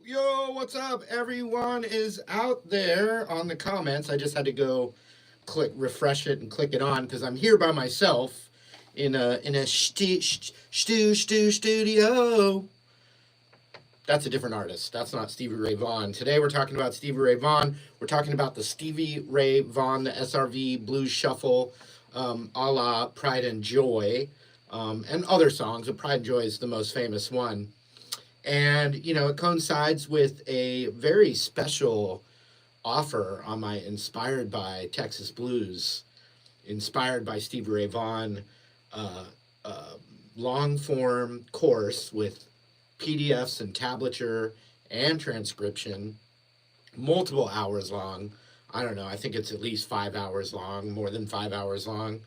Yo, what's up? Everyone is out there on the comments. I just had to go click refresh it and click it on because I'm here by myself in a studio. That's a different artist. That's not Stevie Ray Vaughan. Today we're talking about Stevie Ray Vaughan. We're talking about the Stevie Ray Vaughan, the SRV Blues Shuffle, a la Pride and Joy, and other songs. But Pride and Joy is the most famous one. And, it coincides with a very special offer on my Inspired by Texas Blues, Inspired by Stevie Ray Vaughan, long form course with PDFs and tablature and transcription, multiple hours long. I don't know, I think it's at least 5 hours long, more than 5 hours long.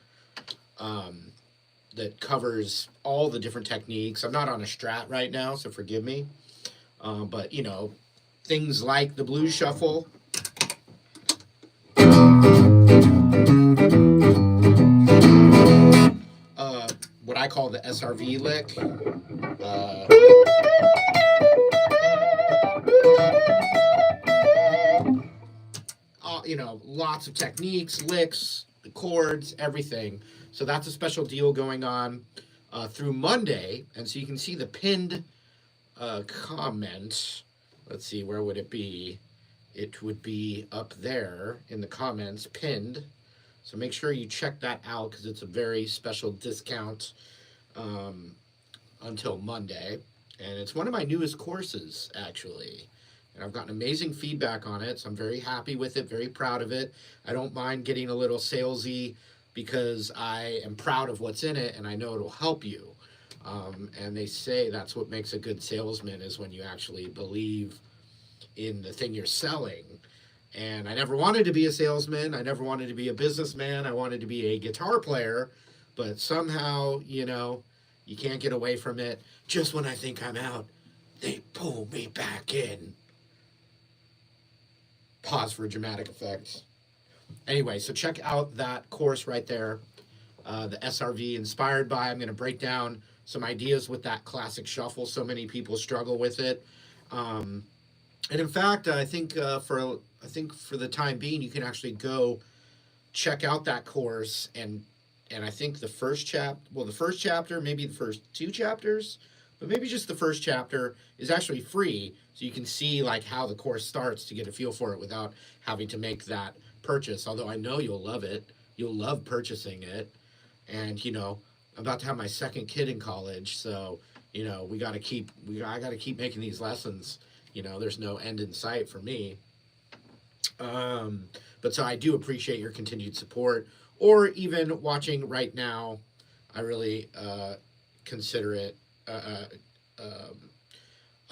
That covers all the different techniques. I'm not on a strat right now, so forgive me. But, things like the blues shuffle. What I call the SRV lick. Lots of techniques, licks, the chords, everything. So that's a special deal going on through Monday. And so you can see the pinned comment. Let's see, where would it be? It would be up there in the comments, pinned. So make sure you check that out because it's a very special discount until Monday. And it's one of my newest courses, actually. And I've gotten amazing feedback on it, so I'm very happy with it, very proud of it. I don't mind getting a little salesy because I am proud of what's in it and I know it'll help you. And they say that's what makes a good salesman is when you actually believe in the thing you're selling. And I never wanted to be a salesman. I never wanted to be a businessman. I wanted to be a guitar player. But somehow, you can't get away from it. Just when I think I'm out, they pull me back in. Pause for dramatic effect. Anyway, so check out that course right there, the SRV Inspired by. I'm going to break down some ideas with that classic shuffle. So many people struggle with it. And in fact, I think for the time being, you can actually go check out that course. And I think the first chapter, maybe the first 2 chapters, but maybe just the first chapter is actually free. So you can see like how the course starts to get a feel for it without having to make that purchase. Although I know you'll love it. You'll love purchasing it. And, I'm about to have my second kid in college. So, I got to keep making these lessons. There's no end in sight for me. But so I do appreciate your continued support or even watching right now. I really consider it.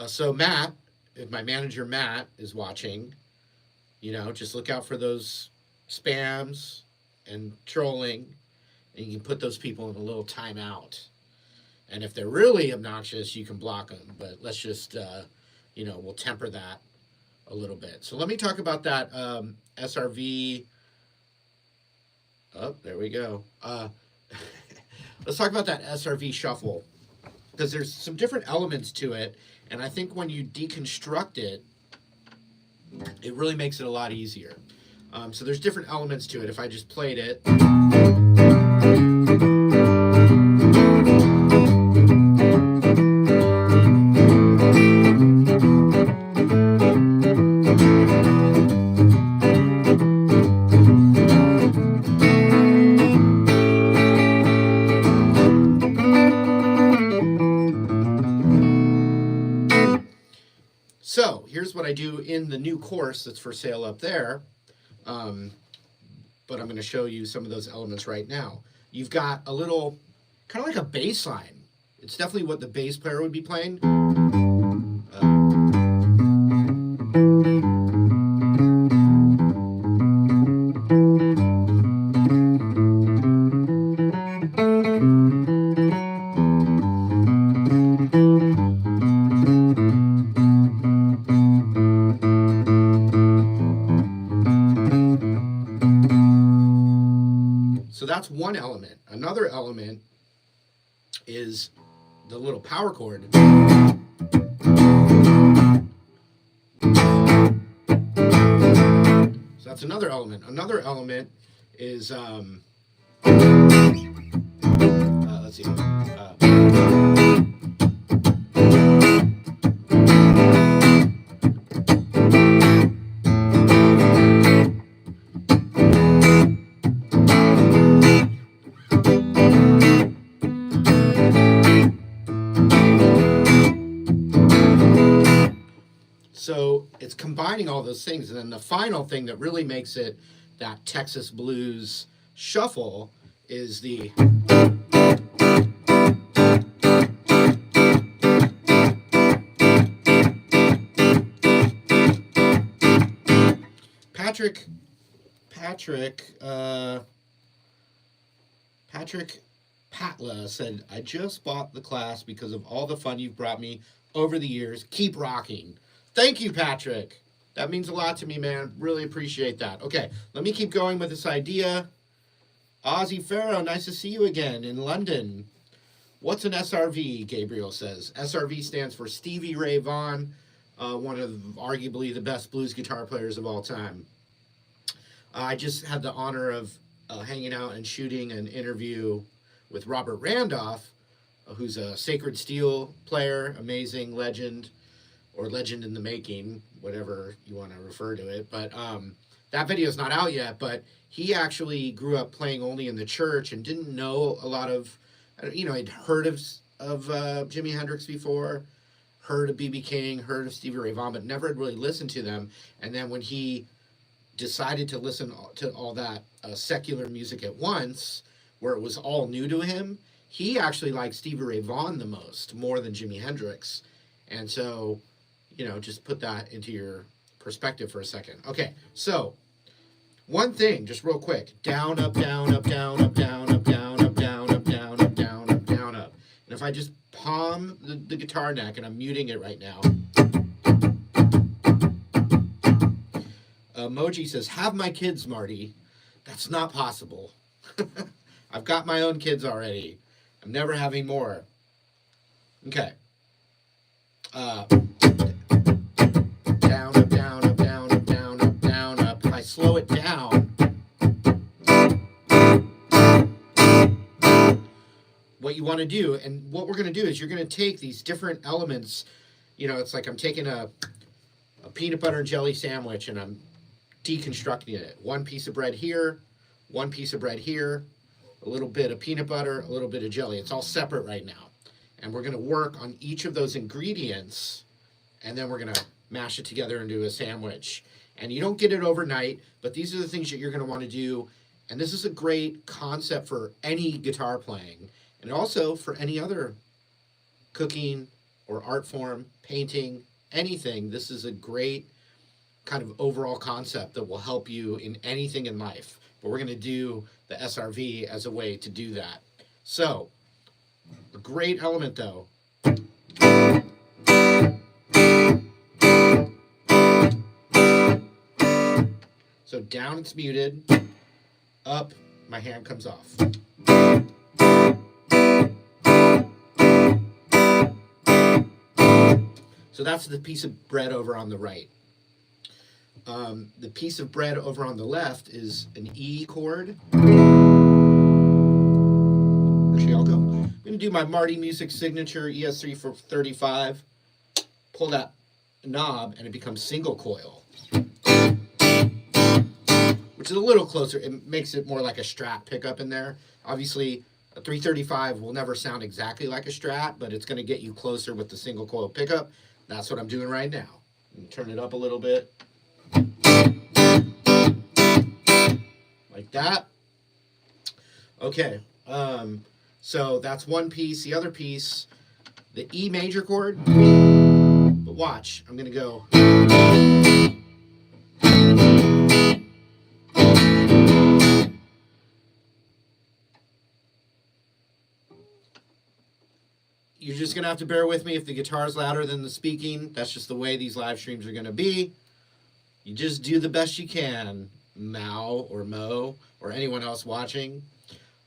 So Matt, if my manager Matt is watching, just look out for those spams and trolling, and you can put those people in a little timeout. And if they're really obnoxious, you can block them. But let's just, we'll temper that a little bit. So let me talk about that SRV. Oh, there we go. Let's talk about that SRV shuffle, because there's some different elements to it. And I think when you deconstruct it, it really makes it a lot easier. So there's different elements to it. If I just played it. So here's what I do in the new course that's for sale up there. But I'm going to show you some of those elements right now. You've got a little, kind of like a bass line. It's definitely what the bass player would be playing. So that's one element. Another element is the little power chord. So that's another element. Another element is, let's see. So it's combining all those things. And then the final thing that really makes it that Texas blues shuffle is the Patrick Patla said, I just bought the class because of all the fun you've brought me over the years. Keep rocking. Thank you, Patrick. That means a lot to me, man. Really appreciate that. Okay, let me keep going with this idea. Ozzy Farrow, nice to see you again in London. What's an SRV, Gabriel says. SRV stands for Stevie Ray Vaughan, one of arguably the best blues guitar players of all time. I just had the honor of hanging out and shooting an interview with Robert Randolph, who's a Sacred Steel player, amazing legend, or legend in the making, whatever you want to refer to it. But that video is not out yet, but he actually grew up playing only in the church and didn't know a lot of, he'd heard of Jimi Hendrix before, heard of B.B. King, heard of Stevie Ray Vaughan, but never had really listened to them. And then when he decided to listen to all that secular music at once, where it was all new to him, he actually liked Stevie Ray Vaughan the most, more than Jimi Hendrix. And so, just put that into your perspective for a second. Okay, so one thing, just real quick: down, up, down, up, down, up, down, up, down, up, down, up, down, up, down, up, down, up. And if I just palm the guitar neck, and I'm muting it right now. Moji says, have my kids, Marty. That's not possible. I've got my own kids already. I'm never having more. Okay. Down, up, down, up, down, up, down, up, down, up. If I slow it down, what you want to do, and what we're going to do is you're going to take these different elements. It's like I'm taking a peanut butter and jelly sandwich, and I'm deconstructing it. One piece of bread here, one piece of bread here, a little bit of peanut butter, a little bit of jelly. It's all separate right now. And we're going to work on each of those ingredients, and then we're going to mash it together into a sandwich. And you don't get it overnight, but these are the things that you're going to want to do. And this is a great concept for any guitar playing, and also for any other cooking or art form, painting, anything. This is a great kind of overall concept that will help you in anything in life. But we're going to do the SRV as a way to do that. So A great element though. So down it's muted, up my hand comes off. So that's the piece of bread over on the right. The piece of bread over on the left is an E chord. Actually, I'll go. I'm going to do my Marty Music signature ES3 for 35. Pull that knob and it becomes single coil, which is a little closer. It makes it more like a Strat pickup in there. Obviously, a 335 will never sound exactly like a Strat, but it's going to get you closer with the single coil pickup. That's what I'm doing right now. Turn it up a little bit. Like that. Okay, so that's one piece. The other piece, the E major chord. But watch, I'm going to go. You're just going to have to bear with me if the guitar's louder than the speaking. That's just the way these live streams are going to be. You just do the best you can, Mao or Mo or anyone else watching.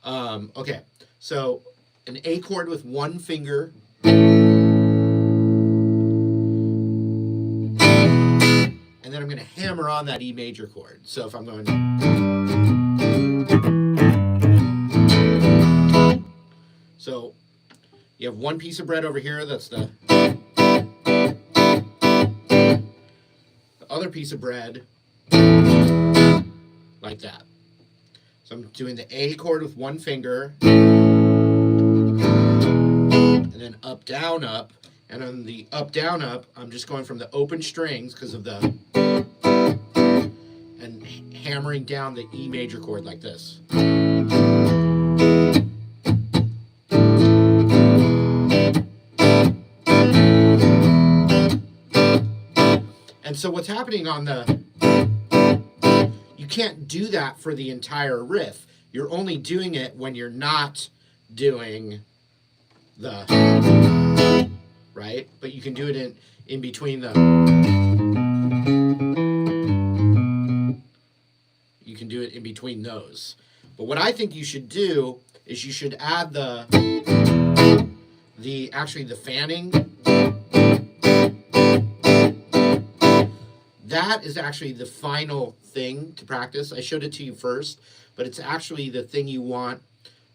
Okay, so an A chord with one finger. And then I'm going to hammer on that E major chord. So if I'm going... So you have one piece of bread over here. That's the other piece of bread. Like that. So I'm doing the A chord with one finger. And then up, down, up. And on the up, down, up, I'm just going from the open strings because of the... and hammering down the E major chord like this. And so what's happening on the... You can't do that for the entire riff. You're only doing it when you're not doing the... Right? But you can do it in between the... You can do it in between those. But what I think you should do is you should add actually the fanning. That is actually the final thing to practice. I showed it to you first, but it's actually the thing you want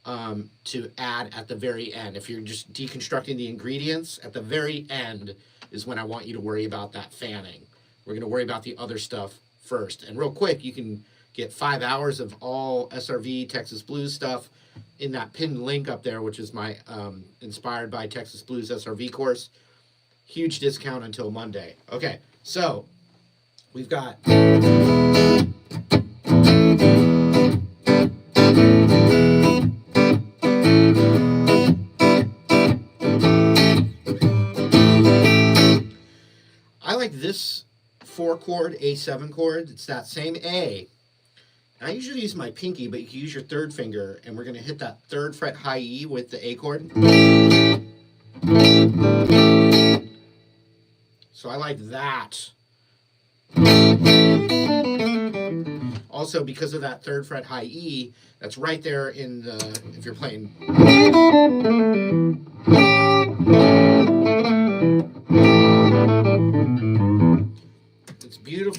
to add at the very end. If you're just deconstructing the ingredients, at the very end is when I want you to worry about that fanning. We're going to worry about the other stuff first. And real quick, you can get 5 hours of all SRV Texas Blues stuff in that pinned link up there, which is my Inspired by Texas Blues SRV course. Huge discount until Monday. Okay, so we've got... I like this 4-chord A7 chord. It's that same A. I usually use my pinky, but you can use your third finger, and we're going to hit that 3rd fret high E with the A chord. So I like that. Also, because of that 3rd fret high E, that's right there in the, if you're playing.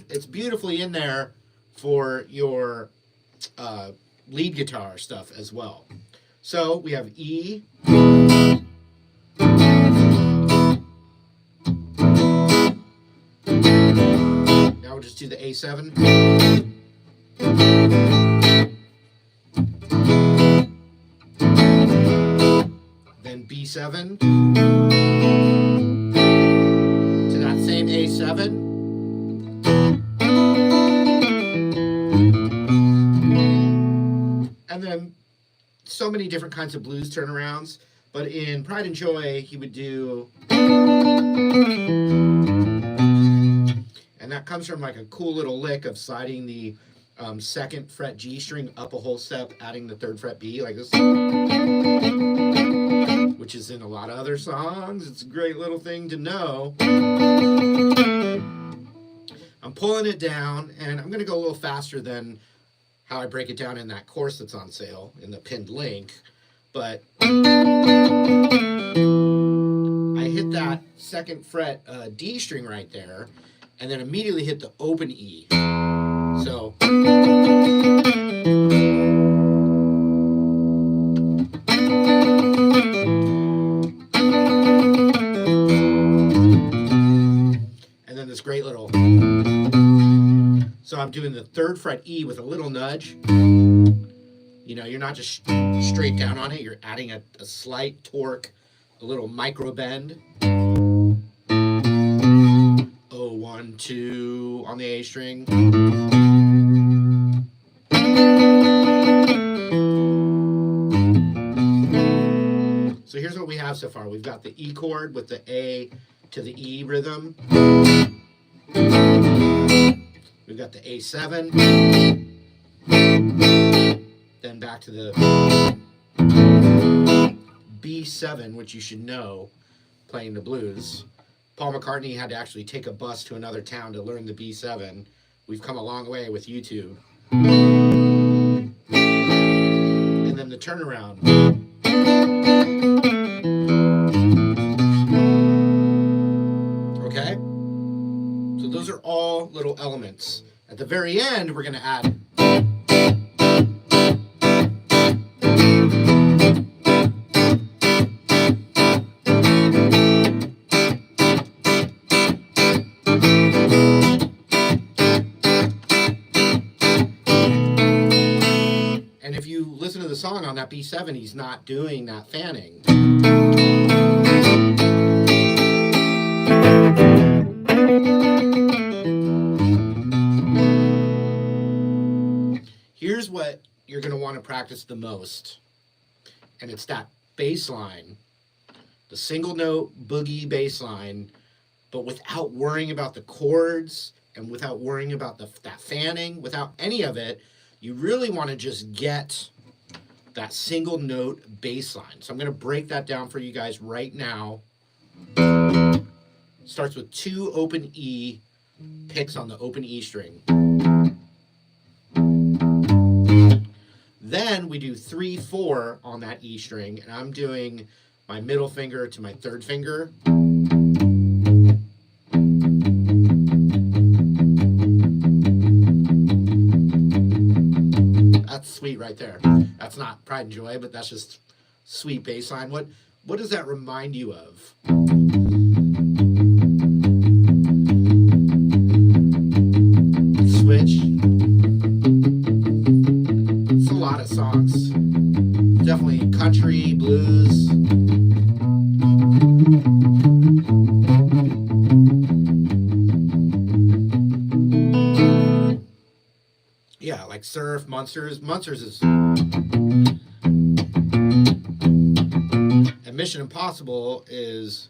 It's beautifully in there for your lead guitar stuff as well. So we have E. Now we'll just do the A7. Then B7 to that same A7. And then so many different kinds of blues turnarounds. But in Pride and Joy, he would do... And that comes from like a cool little lick of sliding the 2nd fret G string up a whole step, adding the 3rd fret B like this. which is in a lot of other songs. It's a great little thing to know. I'm pulling it down, and I'm going to go a little faster than how I break it down in that course that's on sale in the pinned link. But I hit that second fret D string right there, and then immediately hit the open E. So and then this great little, so I'm doing the third fret E with a little nudge. You know, you're not just straight down on it, you're adding a slight torque, a little micro bend. 0, 1, 2 on the A string. So here's what we have so far. We've got the E chord with the A to the E rhythm. We've got the A7. Then back to the B7, which you should know, playing the blues. Paul McCartney had to actually take a bus to another town to learn the B7. We've come a long way with YouTube. And then the turnaround. Okay? So those are all little elements. At the very end, we're going to add listen to the song on that B7, he's not doing that fanning. Here's what you're going to want to practice the most, and it's that bass line, the single note boogie bass line, but without worrying about the chords and without worrying about that fanning, without any of it. You really want to just get that single note bass line. So I'm going to break that down for you guys right now. Starts with 2 open E picks on the open E string. Then we do 3, 4 on that E string, and I'm doing my middle finger to my third finger. That's sweet right there. That's not Pride and Joy, but that's just sweet bass line. What does that remind you of? Switch. It's a lot of songs. Definitely country, blues. Yeah, like Surf, Monsters. Monsters is... And Mission Impossible is...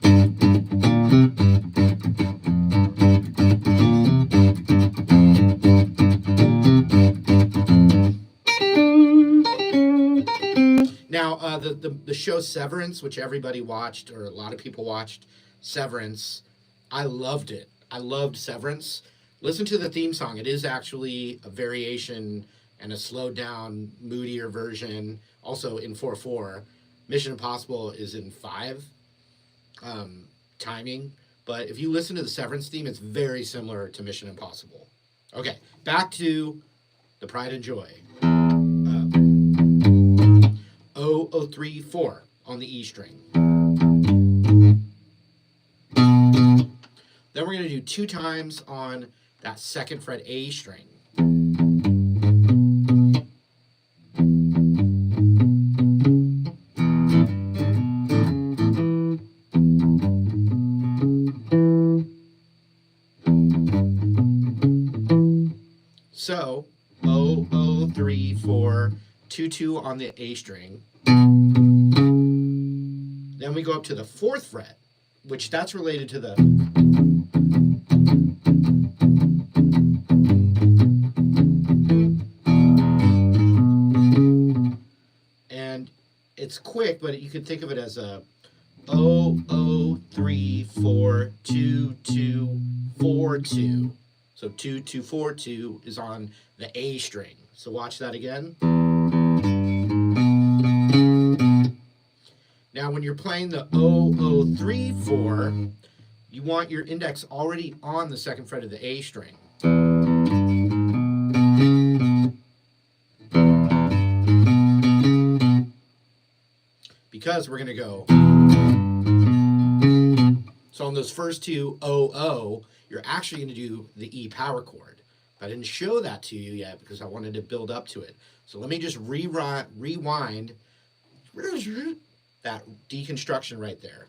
Now, the show Severance, which everybody watched, or a lot of people watched, Severance, I loved it. I loved Severance. Listen to the theme song. It is actually a variation and a slowed down, moodier version, also in 4/4. Mission Impossible is in 5 timing. But if you listen to the Severance theme, it's very similar to Mission Impossible. Okay, back to the Pride and Joy. 0, 3, 4 on the E string. Then we're going to do 2 times on that second fret A string. So 0, 0, 3, 4, 2, 2 on the A string. Then we go up to the 4th fret, which that's related to the... And it's quick, but you can think of it as a O, O, 3, 4, 2, 2, 4, 2. So 2, 2, 4, 2 is on the A string. So watch that again. Now when you're playing the O, O, 3, 4, you want your index already on the second fret of the A string. Because we're going to go. So on those first two O, O, you're actually going to do the E power chord. I didn't show that to you yet because I wanted to build up to it. So let me just rewind that deconstruction right there.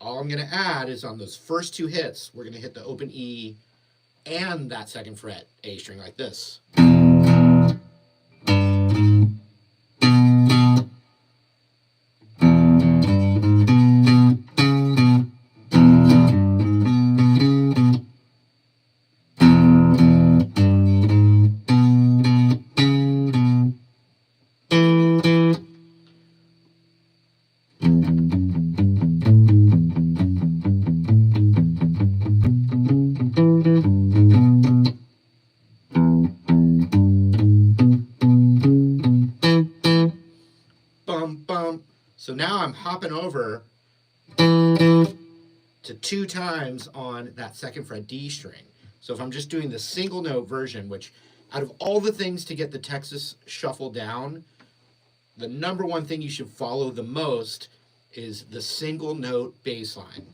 All I'm going to add is on those first two hits, we're going to hit the open E and that second fret A string like this. So now I'm hopping over to 2 times on that second fret D string. So if I'm just doing the single note version, which out of all the things to get the Texas shuffle down, the number one thing you should follow the most is the single note bass line.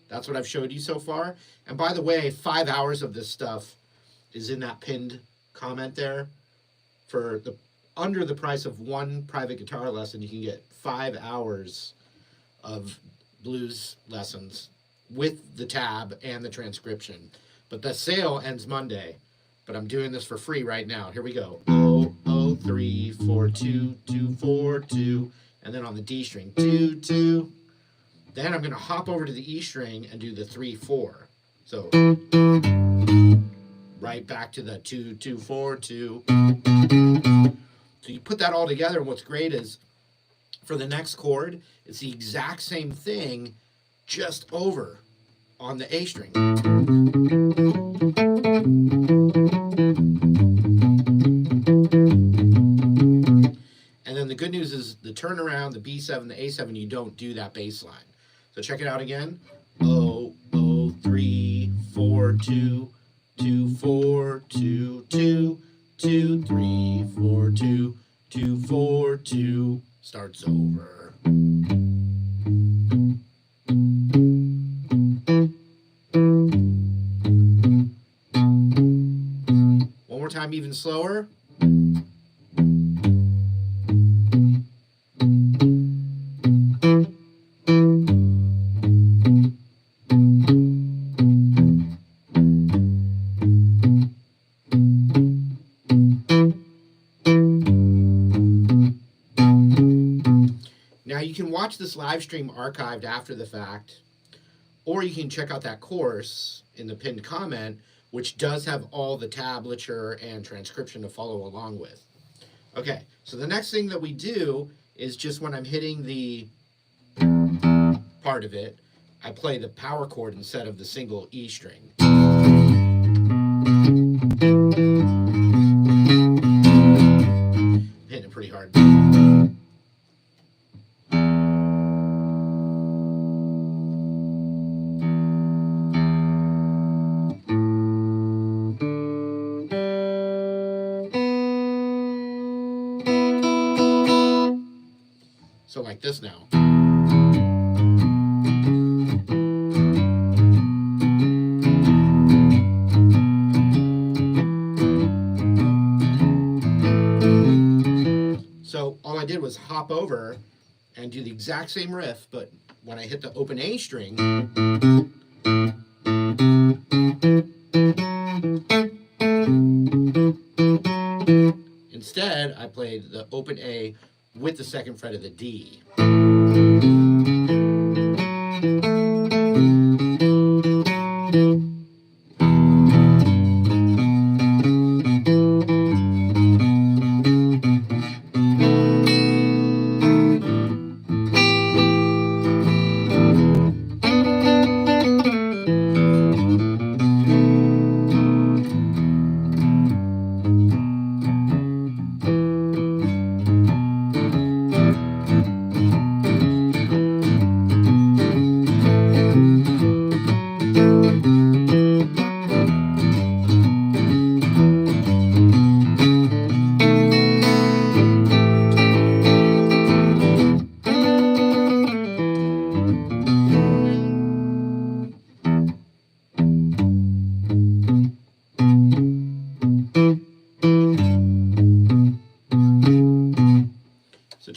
That's what I've showed you so far. And by the way, 5 hours of this stuff is in that pinned comment there. For under the price of one private guitar lesson, you can get 5 hours of blues lessons with the tab and the transcription. But the sale ends Monday. But I'm doing this for free right now. Here we go. O, O, 3, 4, 2, 2, 4, 2. And then on the D string, 2, 2. Then I'm going to hop over to the E string and do the 3, 4. So right back to the 2, 2, 4, 2. So you put that all together, and what's great is for the next chord, it's the exact same thing, just over on the A string. And then the good news is the turnaround, the B7, the A7, you don't do that bass line. So check it out again. O, O, 3, 4, 2, 2, 4, 2, 2, 2, 3, 4, 2, 2, 4, 2, starts over. One more time, even slower. Now you can watch this live stream archived after the fact, or you can check out that course in the pinned comment, which does have all the tablature and transcription to follow along with. Okay, so the next thing that we do is just when I'm hitting the part of it, I play the power chord instead of the single E string. Hitting it pretty hard. So like this now. So all I did was hop over and do the exact same riff, but when I hit the open A string, instead I played the open A with the second fret of the D.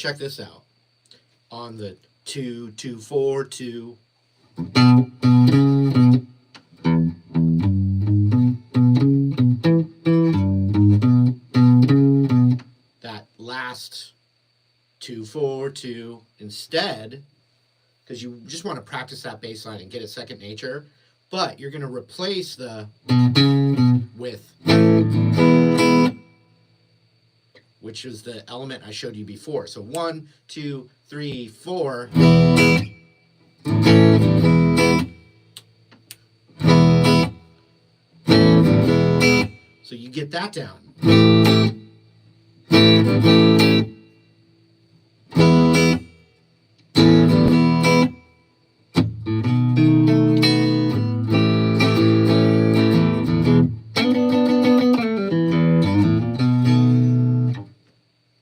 check this out. On the 2, 2, 4, 2. That last 2, 4, 2 instead, because you just want to practice that bass line and get it second nature, but you're going to replace the with, which is the element I showed you before. So 1, 2, 3, 4. So you get that down.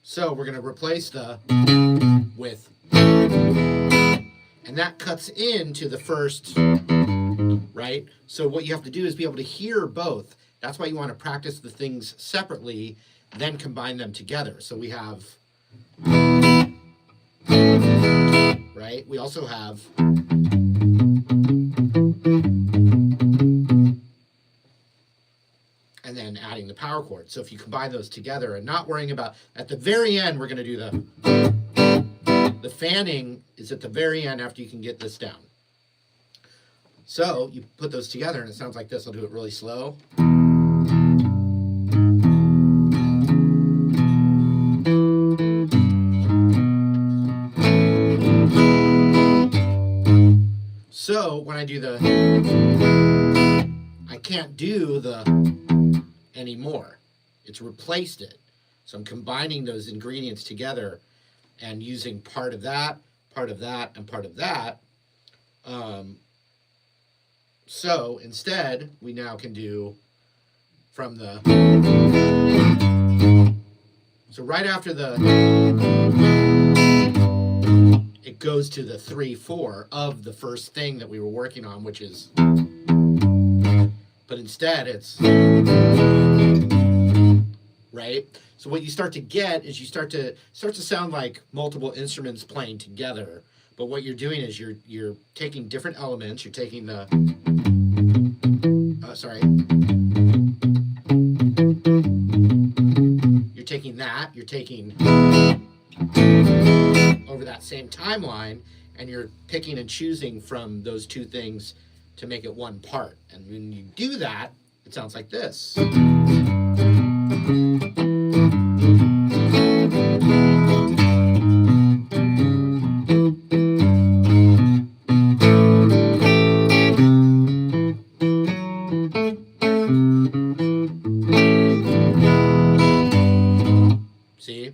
So we're going to replace the with, and that cuts into the first, right? So what you have to do is be able to hear both. That's why you want to practice the things separately, then combine them together. So we have, right? We also have, and then adding the power chord. So if you combine those together and not worrying about, at the very end, we're going to do the fanning is at the very end after you can get this down. So you put those together and it sounds like this. I'll do it really slow. So when I do the, I can't do the anymore. It's replaced it. So I'm combining those ingredients together and using part of that, and part of that. So instead, we now can do from the, so right after the, it goes to the 3, 4 of the first thing that we were working on, which is, but instead it's, right? So what you start to get is you start to sound like multiple instruments playing together. But what you're doing is you're taking different elements. You're taking the, you're taking that. You're taking over that same timeline, and you're picking and choosing from those two things to make it one part. And when you do that, it sounds like this. See?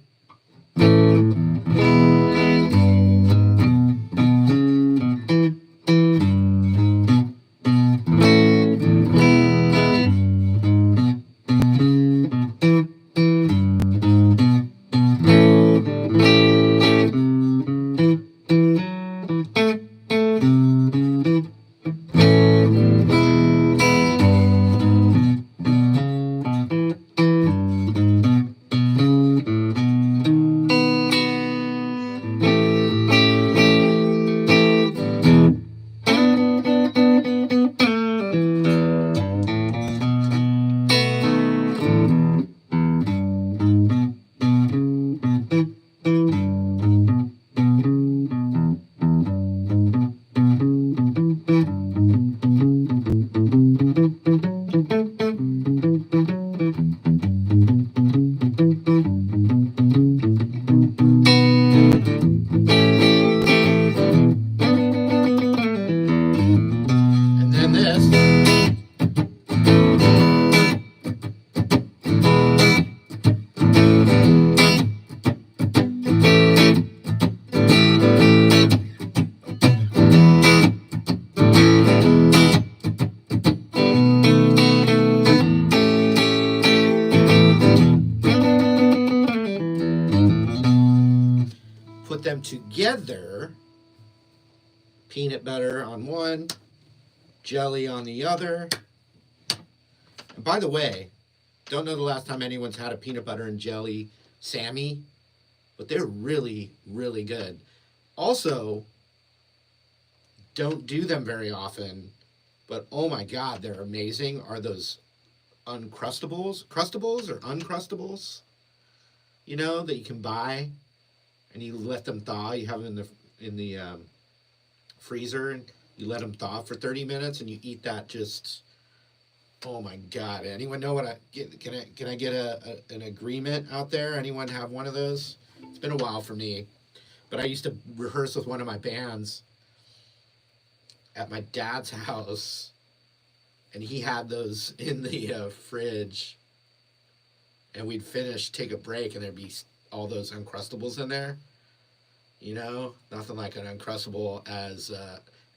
Put them together, peanut butter on one, jelly on the other. And by the way, don't know the last time anyone's had a peanut butter and jelly Sammy. but they're really, really good. Also, don't do them very often, but oh my God, they're amazing. Are those crustables or uncrustables? You know, that you can buy, and you let them thaw. You have them in the freezer, and you let them thaw for 30 minutes, and you eat that. Just, oh my God! Anyone know what I get? Can I get an agreement out there? Anyone have one of those? It's been a while for me, but I used to rehearse with one of my bands at my dad's house, and he had those in the fridge, and we'd finish, take a break, and there'd be all those Uncrustables in there. You know, nothing like an Uncrustable as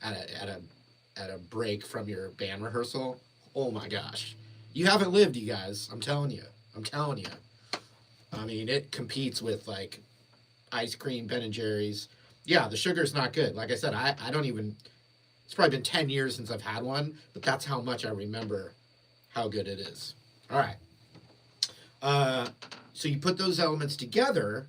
at a break from your band rehearsal. Oh my gosh, you haven't lived, you guys. I'm telling you. I mean, it competes with like ice cream, Ben and Jerry's. Yeah, the sugar's not good. Like I said, I don't even. It's probably been 10 years since I've had one, but that's how much I remember how good it is. All right. So you put those elements together.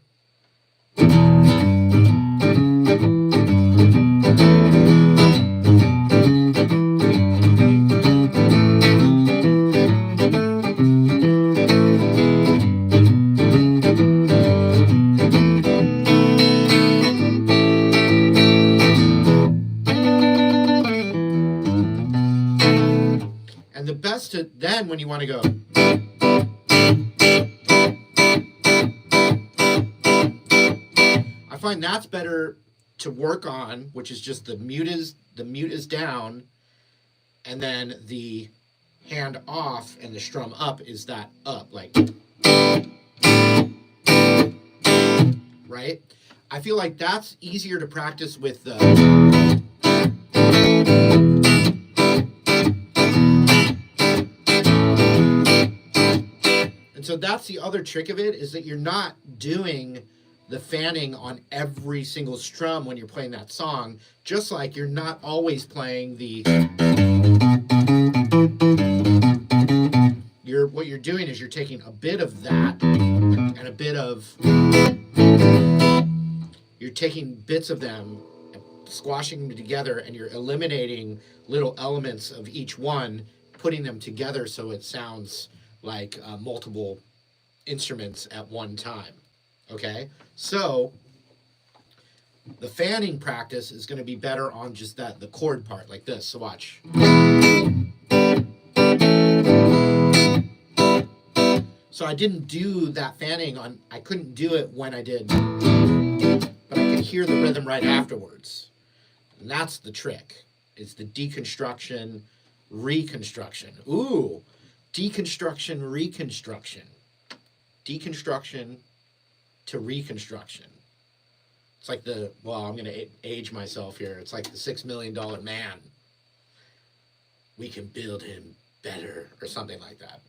And the best to then when you want to go. I find that's better to work on, which is just the mute is down, and then the hand off and the strum up is that up, like, right? I feel like that's easier to practice with the. And so that's the other trick of it, is that you're not doing the fanning on every single strum when you're playing that song, just like you're not always playing the. What you're doing is you're taking a bit of that and a bit of. You're taking bits of them, squashing them together, and you're eliminating little elements of each one, putting them together so it sounds like multiple instruments at one time. Okay, so the fanning practice is going to be better on just the chord part, like this. So watch. So I didn't do that fanning I couldn't do it when I did, but I could hear the rhythm right afterwards. And that's the trick. It's the deconstruction, reconstruction. Ooh, deconstruction, reconstruction. Deconstruction to reconstruction. It's like I'm going to age myself here. It's like the $6 million man. We can build him better, or something like that.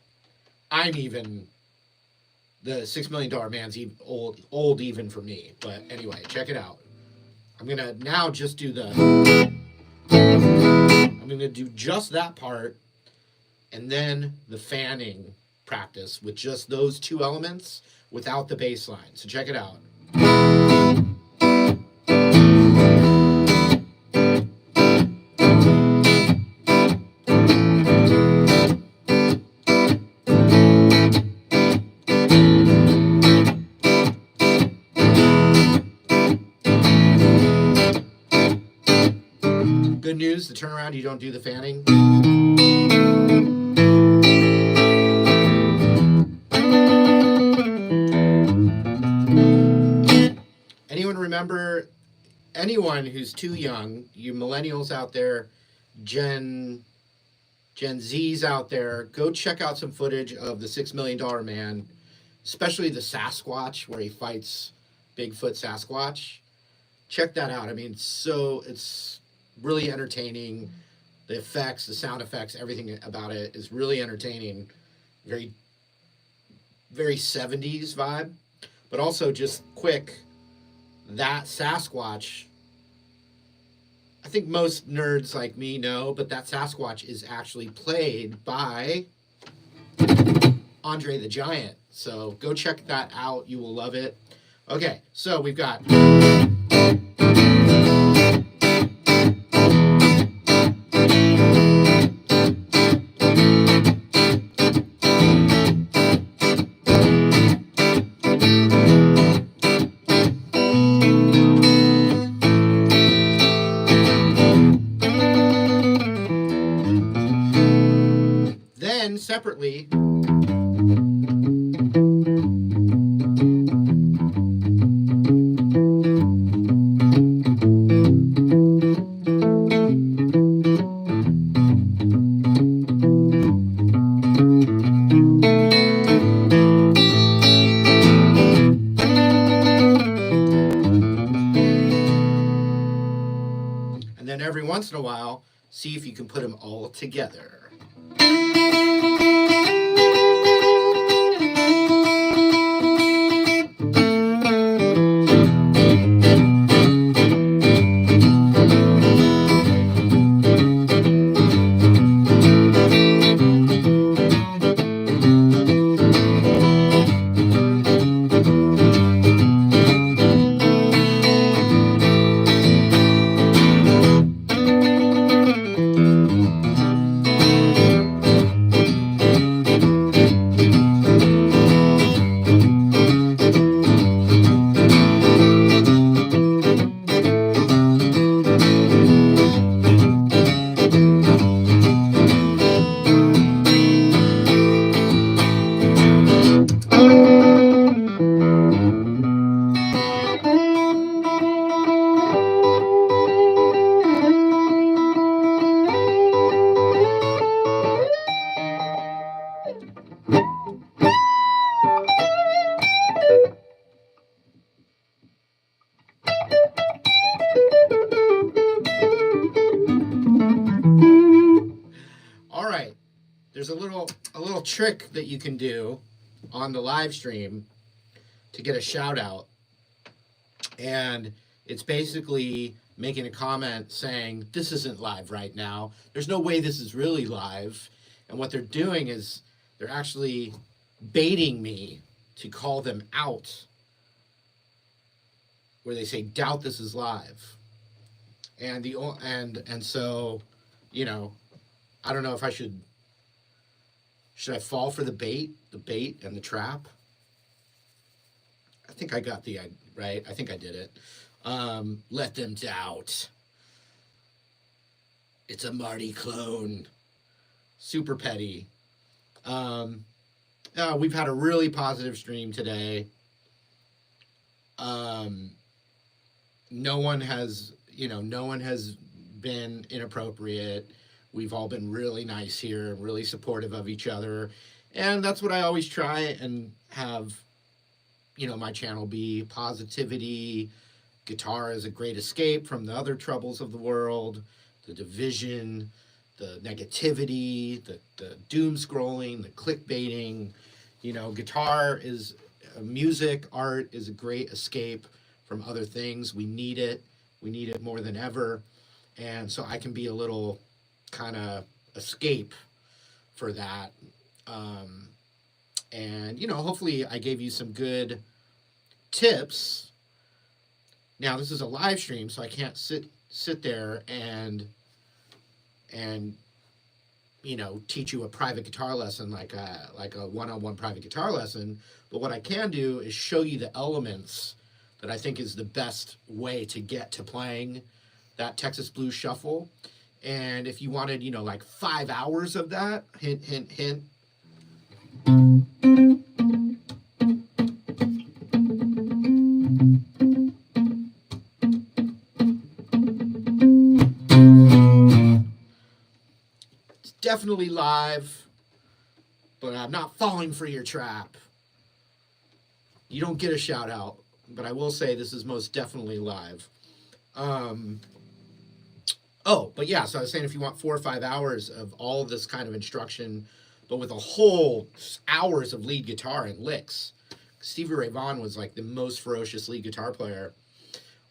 The $6 million man's even old even for me. But anyway, check it out. I'm going to now just do I'm going to do just that part, and then the fanning practice with just those two elements without the bass line. So check it out. Good news, the turnaround, you don't do the fanning. Anyone who's too young, you millennials out there, Gen Z's out there, go check out some footage of the $6 Million Man, especially the Sasquatch, where he fights Bigfoot Sasquatch. Check that out. I mean, it's really entertaining. The effects, the sound effects, everything about it is really entertaining. Very, very 70s vibe. But also just quick, that Sasquatch, I think most nerds like me know, but that Sasquatch is actually played by Andre the Giant. So go check that out. You will love it. Okay, so we've got. Then separately. And then every once in a while, see if you can put them all together. All right, there's a little trick that you can do on the live stream to get a shout out, and it's basically making a comment saying this isn't live right now. There's no way this is really live, and what they're doing is they're actually baiting me to call them out, where they say doubt this is live, and so, you know, I don't know if I should I fall for the bait and the trap? I think I got the right. I think I did it. Let them doubt. It's a Marty clone. Super petty. We've had a really positive stream today. No one has been inappropriate. We've all been really nice here, really supportive of each other. And that's what I always try and have, my channel be: positivity. Guitar is a great escape from the other troubles of the world, the division, the negativity, the doom scrolling, the clickbaiting. Guitar is music, art is a great escape from other things. We need it. We need it more than ever. And so I can be a little kind of escape for that. And hopefully I gave you some good tips. Now this is a live stream, so I can't sit there and teach you a private guitar lesson like a one-on-one private guitar lesson. But what I can do is show you the elements that I think is the best way to get to playing that Texas Blues Shuffle. And if you wanted, like 5 hours of that, hint, hint, hint. It's definitely live, but I'm not falling for your trap. You don't get a shout out, but I will say this is most definitely live. But yeah, so I was saying if you want 4 or 5 hours of all of this kind of instruction, but with a whole hours of lead guitar and licks. Stevie Ray Vaughan was like the most ferocious lead guitar player.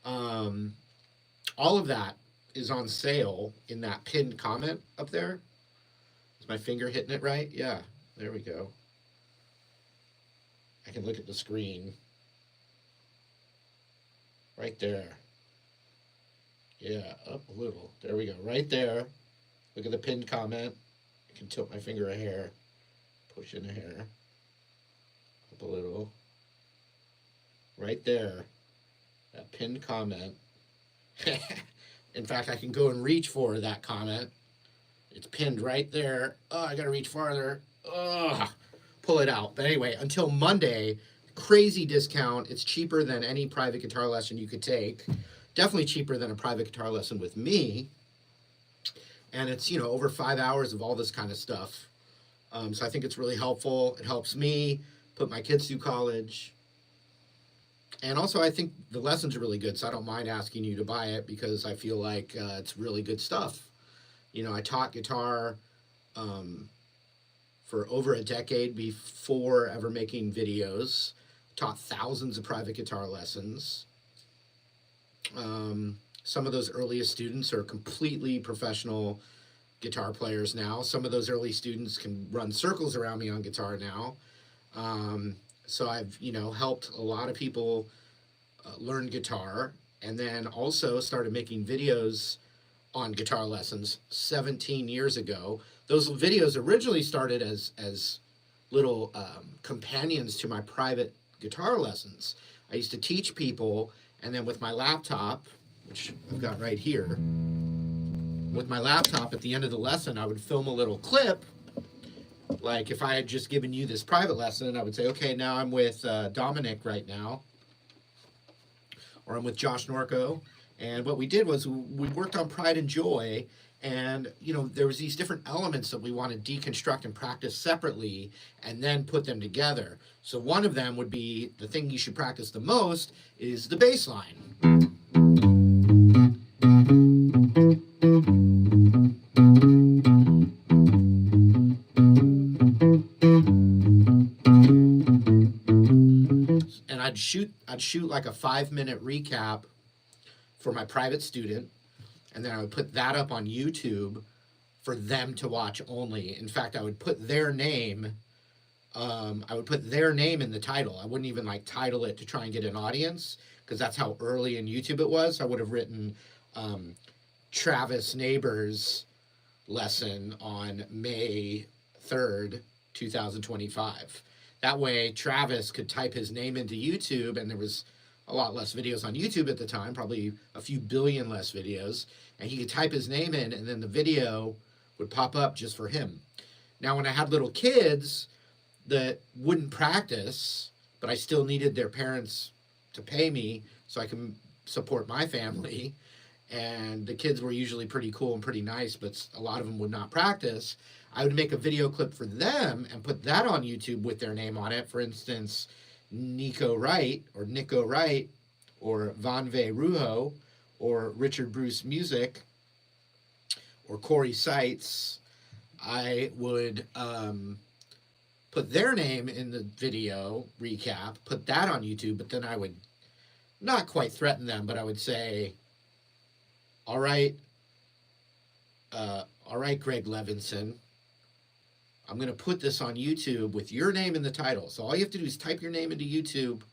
All of that is on sale in that pinned comment up there. Is my finger hitting it right? Yeah, there we go. I can look at the screen. Right there. Yeah, up a little. There we go. Right there. Look at the pinned comment. I can tilt my finger a hair. Push in a hair. Up a little. Right there. That pinned comment. In fact, I can go and reach for that comment. It's pinned right there. Oh, I gotta reach farther. Oh, pull it out. But anyway, until Monday, crazy discount. It's cheaper than any private guitar lesson you could take. Definitely cheaper than a private guitar lesson with me. And it's, over 5 hours of all this kind of stuff. So I think it's really helpful. It helps me put my kids through college. And also, I think the lessons are really good, so I don't mind asking you to buy it because I feel like it's really good stuff. I taught guitar for over a decade before ever making videos. Taught thousands of private guitar lessons. Some of those earliest students are completely professional guitar players now. Some of those early students can run circles around me on guitar now. So I've, helped a lot of people learn guitar, and then also started making videos on guitar lessons 17 years ago. Those videos originally started as little companions to my private guitar lessons. I used to teach people, and then with my laptop, which I've got right here, with my laptop at the end of the lesson, I would film a little clip. Like if I had just given you this private lesson, I would say, okay, now I'm with Dominic right now, or I'm with Josh Norco. And what we did was we worked on Pride and Joy, and there was these different elements that we want to deconstruct and practice separately and then put them together. So one of them would be the thing you should practice the most is the bass line. And I'd shoot like a 5-minute recap for my private student, and then I would put that up on YouTube for them to watch only. In fact, I would put their name in the title. I wouldn't even title it to try and get an audience, because that's how early in YouTube it was. I would have written Travis Neighbors lesson on May 3rd, 2025. That way Travis could type his name into YouTube, and there was a lot less videos on YouTube at the time, probably a few billion less videos, and he could type his name in, and then the video would pop up just for him. Now, when I had little kids that wouldn't practice, but I still needed their parents to pay me so I can support my family, and the kids were usually pretty cool and pretty nice, but a lot of them would not practice, I would make a video clip for them and put that on YouTube with their name on it. For instance, Nico Wright, or Vanve Ruho, or Richard Bruce Music, or Corey Seitz. I would put their name in the video recap, put that on YouTube, but then I would not quite threaten them, but I would say, all right, Greg Levinson, I'm going to put this on YouTube with your name in the title. So all you have to do is type your name into YouTube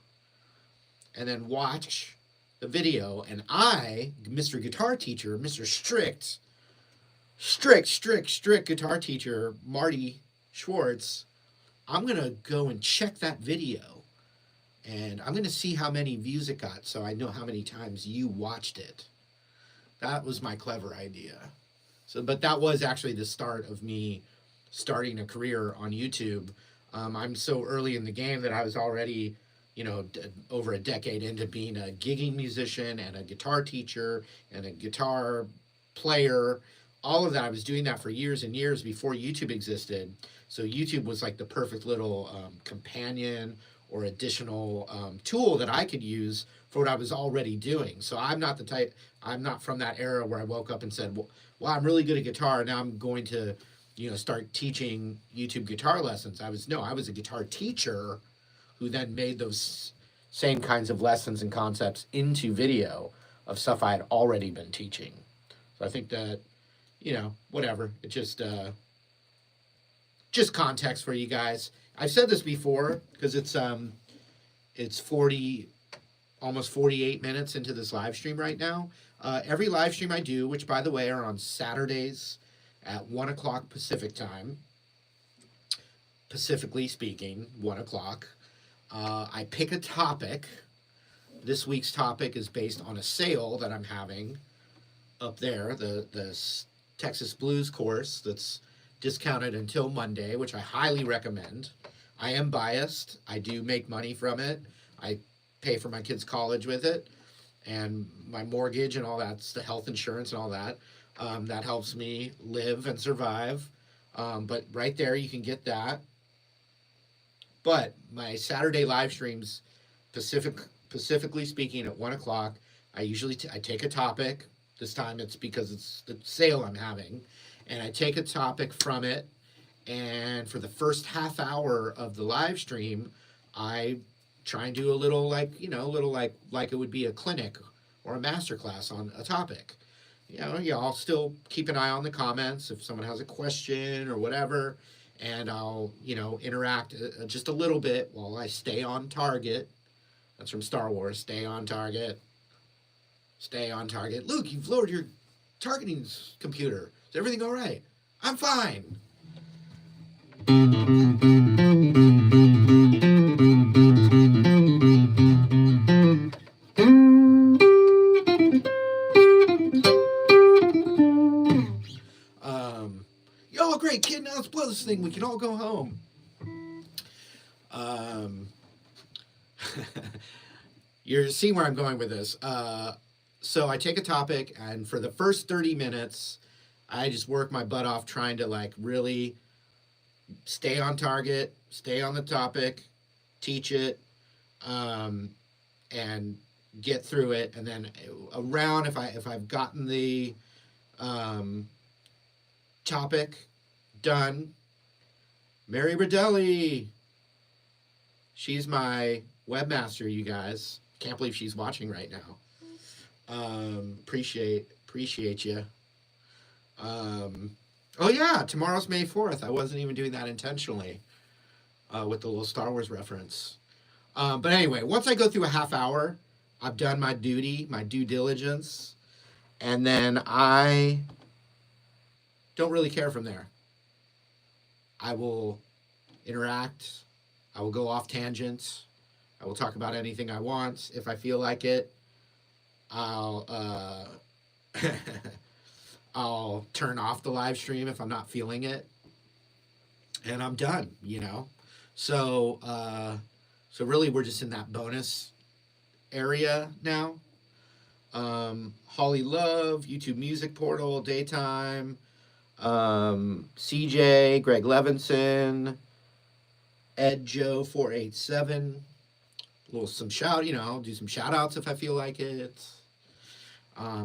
and then watch the video. And I, Mr. Guitar Teacher, Mr. Strict guitar teacher, Marty Schwartz, I'm going to go and check that video. And I'm going to see how many views it got, so I know how many times you watched it. That was my clever idea. But that was actually the start of me starting a career on YouTube. I'm so early in the game that I was already, over a decade into being a gigging musician and a guitar teacher and a guitar player. All of that, I was doing that for years and years before YouTube existed. So YouTube was like the perfect little companion or additional tool that I could use for what I was already doing. So I'm not from that era where I woke up and said, well, I'm really good at guitar, now I'm going to start teaching YouTube guitar lessons. I was a guitar teacher who then made those same kinds of lessons and concepts into video of stuff I had already been teaching. So I think that, whatever, it just context for you guys. I've said this before because it's 40 almost 48 minutes into this live stream right now. Every live stream I do, which by the way are on Saturdays at 1 o'clock Pacific time, Pacifically speaking, 1 o'clock, I pick a topic. This week's topic is based on a sale that I'm having up there, the Texas Blues course that's discounted until Monday, which I highly recommend. I am biased. I do make money from it. I pay for my kids' college with it, and my mortgage and all that's the health insurance and all that. That helps me live and survive. But right there, you can get that. But my Saturday live streams, specifically speaking, at 1 o'clock, I usually I take a topic. This time it's because it's the sale I'm having, and I take a topic from it. And for the first half hour of the live stream, I try and do a little like it would be a clinic or a master class on a topic. I'll still keep an eye on the comments if someone has a question or whatever, and I'll interact just a little bit while I stay on target. That's from Star Wars. Stay on target. Stay on target. Luke, you've lowered your targeting computer. Is everything all right? I'm fine. Y'all great kid. Now let's blow this thing. We can all go home. You're seeing where I'm going with this. So I take a topic, and for the first 30 minutes, I just work my butt off trying to really stay on target, stay on the topic, teach it, and get through it. And then around, if I've gotten the topic done, Mary Rodelli, she's my webmaster, you guys. Can't believe she's watching right now. Appreciate you. Oh yeah, tomorrow's May 4th. I wasn't even doing that intentionally with the little Star Wars reference. But anyway, once I go through a half hour, I've done my duty, my due diligence, and then I don't really care from there. I will interact. I will go off tangents. I will talk about anything I want if I feel like it. I'll turn off the live stream if I'm not feeling it, and I'm done. So really we're just in that bonus area now. Holly Love, YouTube Music Portal, Daytime, CJ, Greg Levinson, Ed Joe 487. Do some shout outs if I feel like it.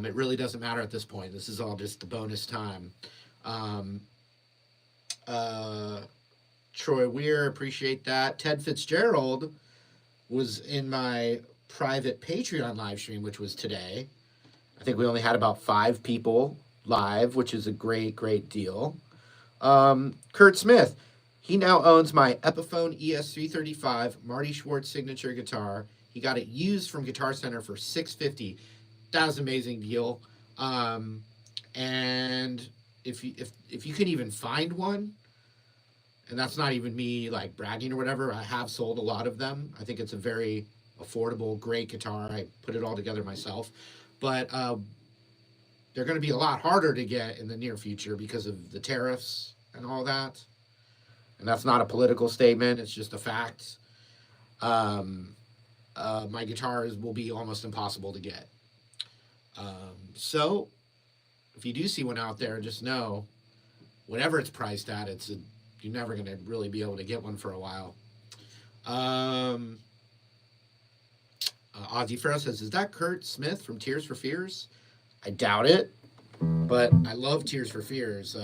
It really doesn't matter at this point. This is all just the bonus time. Troy Weir, appreciate that. Ted Fitzgerald was in my private Patreon live stream, which was today. I think we only had about 5 people live, which is a great, great deal. Kurt Smith, he now owns my Epiphone ES335 Marty Schwartz signature guitar. He got it used from Guitar Center for $650. That was an amazing deal. And if you can even find one, and that's not even me bragging or whatever, I have sold a lot of them. I think it's a very affordable, great guitar. I put it all together myself. But they're going to be a lot harder to get in the near future because of the tariffs and all that. And that's not a political statement. It's just a fact. My guitars will be almost impossible to get. So if you do see one out there, just know, whatever it's priced at, you're never going to really be able to get one for a while. Ozzy Farrow says, is that Kurt Smith from Tears for Fears? I doubt it, but I love Tears for Fears.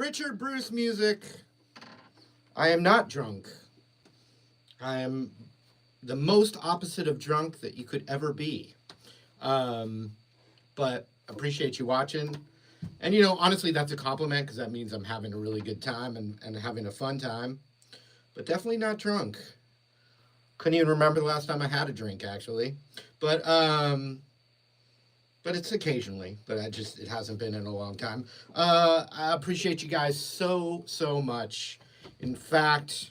Richard Bruce music. I am not drunk. I am the most opposite of drunk that you could ever be. But appreciate you watching. And, you know, honestly, that's a compliment because that means I'm having a really good time and having a fun time. But definitely not drunk. Couldn't even remember the last time I had a drink, actually. But, um, but it's occasionally. But it hasn't been in a long time. I appreciate you guys so much. In fact,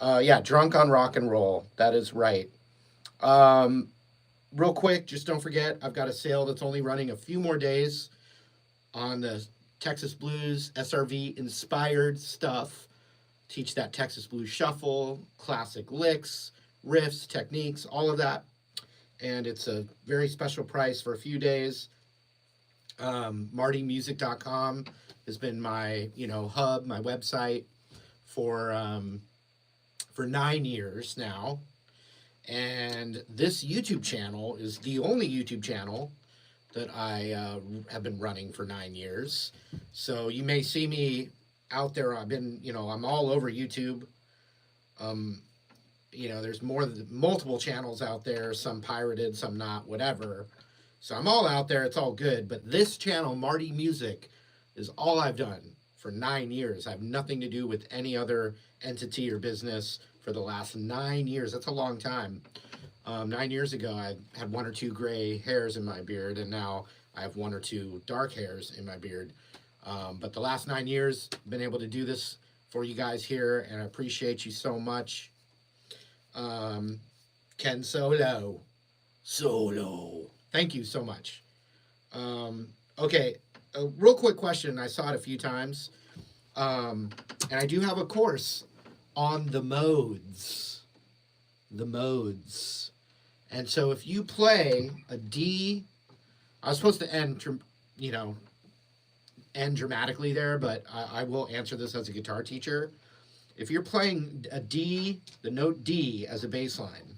yeah, drunk on rock and roll. That is right. Um, Real quick, just don't forget, I've got a sale that's only running a few more days on the Texas Blues SRV inspired stuff. Teach that Texas Blues shuffle, classic licks, riffs, techniques, all of that. And it's a very special price for a few days. MartyMusic.com has been my, hub, my website for 9 years now. And this YouTube channel is the only YouTube channel that I have been running for 9 years. So you may see me out there. I'm all over YouTube. There's multiple channels out there, some pirated, some not, whatever. So I'm all out there. It's all good. But this channel, Marty Music, is all I've done for 9 years. I have nothing to do with any other entity or business for the last 9 years. That's a long time. 9 years ago, I had one or two gray hairs in my beard, and now I have one or two dark hairs in my beard. But the last 9 years, I've been able to do this for you guys here, and I appreciate you so much. Ken Solo. Thank you so much. Okay, a real quick question. I saw it a few times. And I do have a course on the modes. And so if you play a D, I was supposed to end dramatically there, but I will answer this as a guitar teacher. If you're playing a D, the note D as a bass line,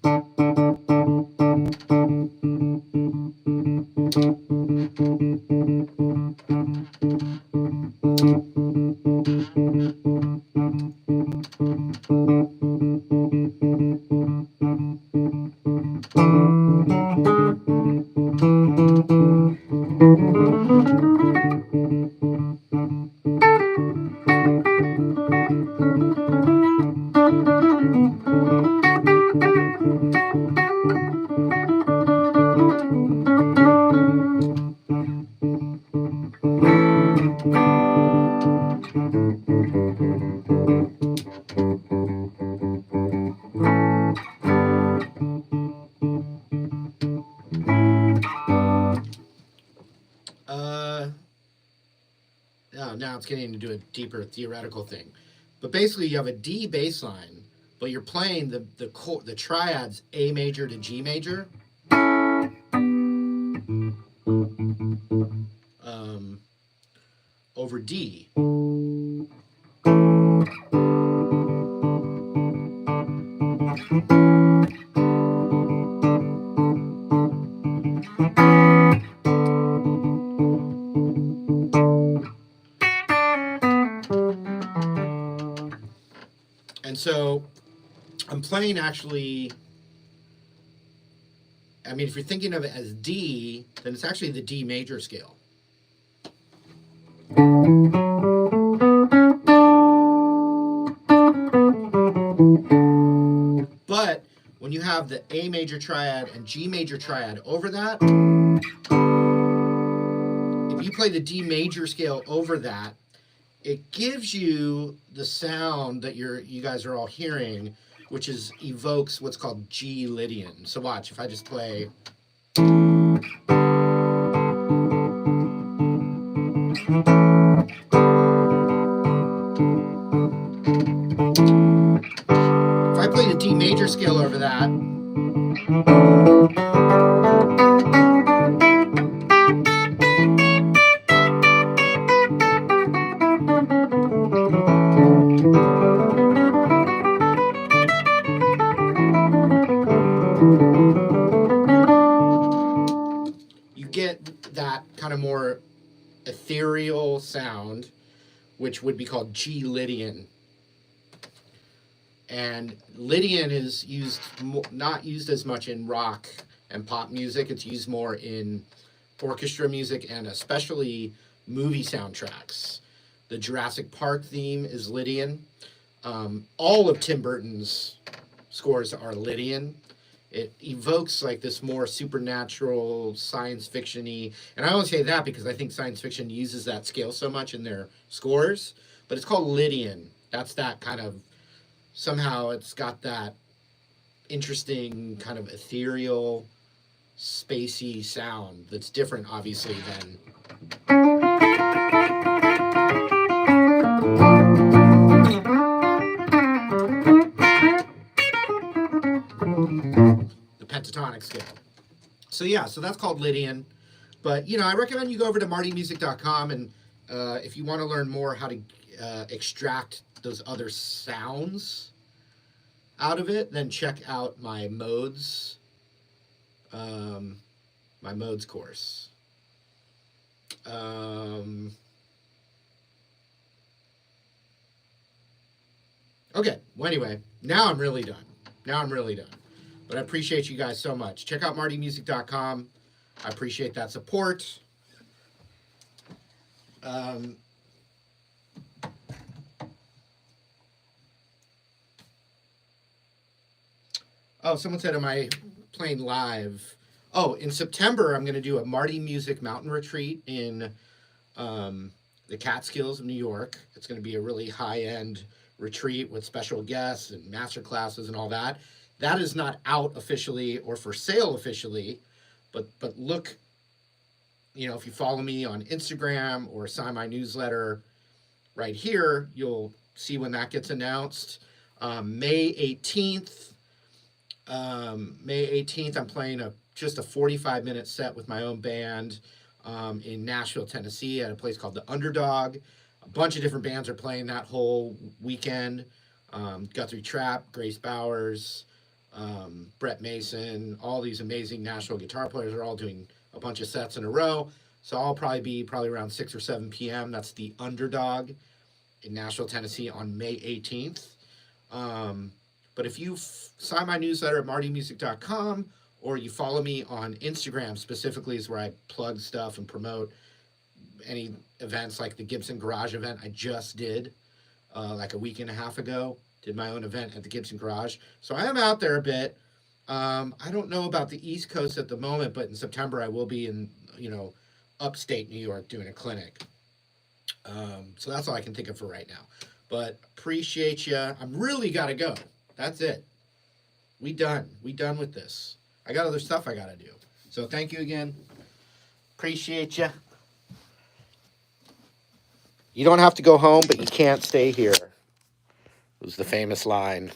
now it's getting into a deeper theoretical thing. But basically, you have a D bass line, but you're playing the triads A major to G major. Over D. And so I'm playing actually, if you're thinking of it as D, then it's actually the D major scale. But when you have the A major triad and G major triad over that, if you play the D major scale over that, it gives you the sound that you guys are all hearing, which evokes what's called G Lydian. So watch, if I just play. If I play the D major scale over that, you get that kind of more ethereal sound, which would be called G Lydian. And Lydian is not used as much in rock and pop music. It's used more in orchestra music and especially movie soundtracks. The Jurassic Park theme is Lydian. All of Tim Burton's scores are Lydian. It evokes like this more supernatural, science fiction-y. And I only say that because I think science fiction uses that scale so much in their scores. But it's called Lydian. That's that kind of, somehow it's got that interesting kind of ethereal, spacey sound that's different, obviously, than the pentatonic scale. So yeah, so that's called Lydian. But, you know, I recommend you go over to martymusic.com, and if you want to learn more how to extract those other sounds out of it, then check out my modes course. Okay, well, anyway, now I'm really done. But I appreciate you guys so much. Check out martymusic.com. I appreciate that support. Oh, someone said, am I playing live? Oh, in September, I'm going to do a Marty Music Mountain Retreat in the Catskills of New York. It's going to be a really high-end retreat with special guests and master classes and all that. That is not out officially or for sale officially, but look, you know, if you follow me on Instagram or sign my newsletter right here, you'll see when that gets announced. May 18th, I'm playing just a 45-minute set with my own band in Nashville, Tennessee, at a place called The Underdog. A bunch of different bands are playing that whole weekend. Guthrie Trapp, Grace Bowers, Brett Mason, all these amazing Nashville guitar players are all doing a bunch of sets in a row. So I'll probably be around 6 or 7 p.m. That's The Underdog in Nashville, Tennessee on May 18th. But if you sign my newsletter at martymusic.com, or you follow me on Instagram specifically, is where I plug stuff and promote any events, like the Gibson Garage event I just did like a week and a half ago. Did my own event at the Gibson Garage. So I am out there a bit. I don't know about the East Coast at the moment, but in September I will be in, you know, upstate New York doing a clinic. So that's all I can think of for right now. But appreciate you. I'm really got to go. That's it. We done with this. I got other stuff I got to do. So thank you again. Appreciate you. You don't have to go home, but you can't stay here. It was the famous line.